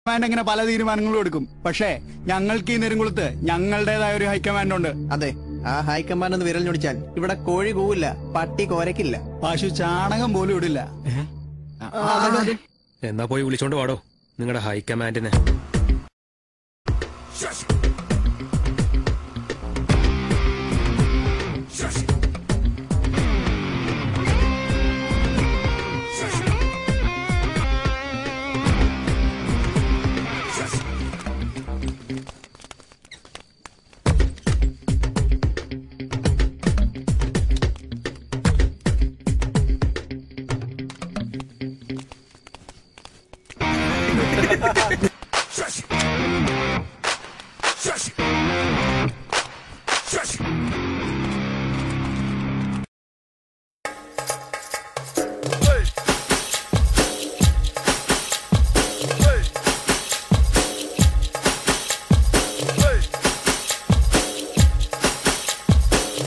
അങ്ങനെ പല തീരുമാനങ്ങളും എടുക്കും. പക്ഷേ ഞങ്ങൾക്ക് ഈ നെരുങ്കുളത്ത് ഞങ്ങളുടേതായ ഒരു ഹൈക്കമാൻഡ് ഉണ്ട്. അതെ, ആ ഹൈക്കമാൻഡ് ഒന്ന് വിരൽ ഞൊടിച്ചാൽ ഇവിടെ കോഴി കൂവില്ല, പട്ടി കോരക്കില്ല, പശു ചാണകം പോലും ഇടില്ല. എന്നാ പോയി വിളിച്ചോണ്ട് വാടോ നിങ്ങളുടെ ഹൈക്കമാൻഡിനെ.